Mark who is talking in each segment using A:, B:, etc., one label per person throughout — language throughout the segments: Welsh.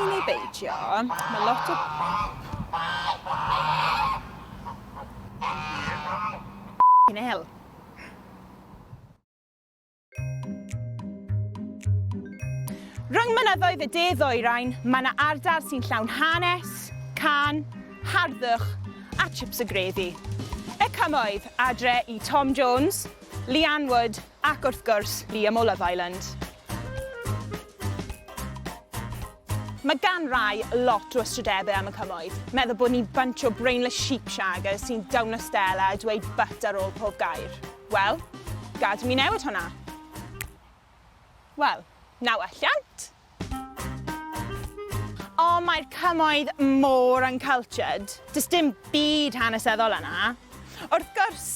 A: chi neu beidio, mae lot o... hell. Rhwng mynyddoedd y de-ddwyrain, mae yna ardal sy'n llawn hanes, can, harddwch a chips o greddi. Y Cymoedd, adre i Tom Jones, Leanne Wood ac wrth gwrs Liam o Love Island. Mae gan rai lot o ystrydebau am y Cymoedd. Meddwl bod ni'n bunch o brainless sheep shaggers sy'n dawn o stela a dweud but ar ôl pob gair. Wel, gad mi newid hwnna. Wel, naw alliant. O, mae'r Cymoedd mor uncultured. Does dim byd hanesyddol yna. Wrth gwrs,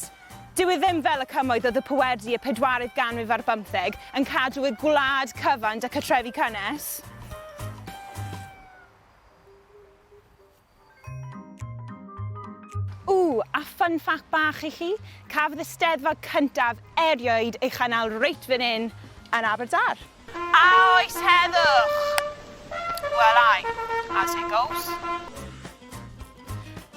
A: dyw e ddim fel y Cymoedd oedd y pwerdi y 4yd ganrif ar 15 yn cadw y gwlad cyfan â cartrefi cynnes. A fun fact bach i chi, cafodd y Steddfod cyntaf erioed ei chynnal reit fan hyn yn Aberdâr. A oes heddwch! Well, as it goes.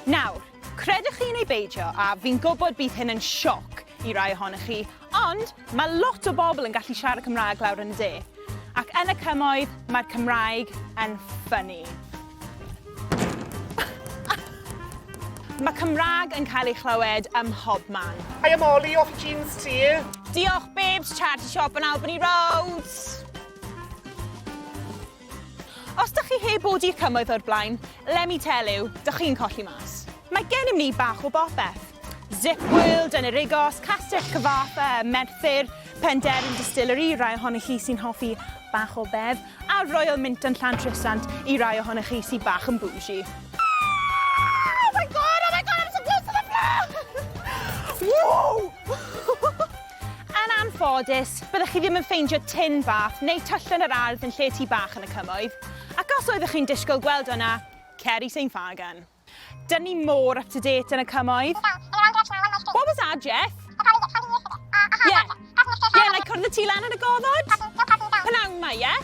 A: Nawr, credwch chi neu beidio, a fi'n gwybod bydd hyn yn sioc i rai ohonych chi, ond mae lot o bobl yn gallu siarad Cymraeg lawr yn y de. Ac yn y Cymoedd, mae'r Cymraeg yn ffynnu. Mae Cymraeg yn cael ei chlywed ym mhobman.
B: Hiya Molly, off your jeans to you.
A: Diolch babes, charity shop on Albany Roads. Os ydych chi heb bod i'r Cymoedd o'r blaen, let me tell you, dych chi'n colli mas. Mae gennym ni bach o bopeth. Zip World yn yr Igos, Castell Cyfartha, Merthyr, Penderyn Distillery, rai ohonych chi sy'n hoffi bach o bedd, a Royal Mint yn Llantrysant i rai ohonych chi sy'n bach yn bougie. Oh my god, I'm so close to the floor! Whoa! Yn anffodus, byddwch chi ddim yn ffeindio tin bach neu tyllen yr ardd yn lle tŷ bach yn y Cymoedd. Ac os oeddech chi'n disgwyl gweld hwnna, Ceri St Fagan. Dyn ni mor up to date yn y Cymoedd. What was that, Jeff? Yeah. Yeah, like cwrdd y tŷ lan yn y goddod? Pnawn ma, yeah?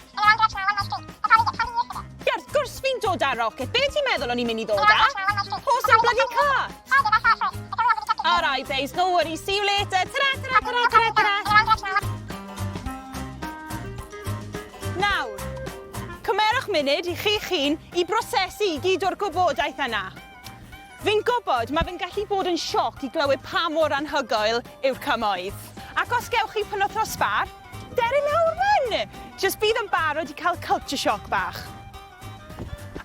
A: Ie, wrth gwrs fi'n dod â rocket. Be ti'n meddwl o'n i'n mynd i ddod â? Horse and bloody cart. All right, babes, no worries. See you later. Ta-ra, ta-ra, ta-ra, ta-ra, ta-ra. Nawr, cymerwch munud i chi'ch hun i brosesu gyd o'r gwybodaeth yna. Fi'n gwybod mae fe'n gallu bod yn sioc i glywed pa mor anhygoel yw'r Cymoedd. Ac os gewch chi penwythnos sbar, deri lawr fan! Just bydd yn barod i cael culture shock bach.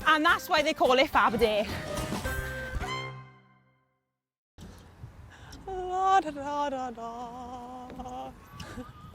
A: And that's why they call it Fab Day. La da da da da.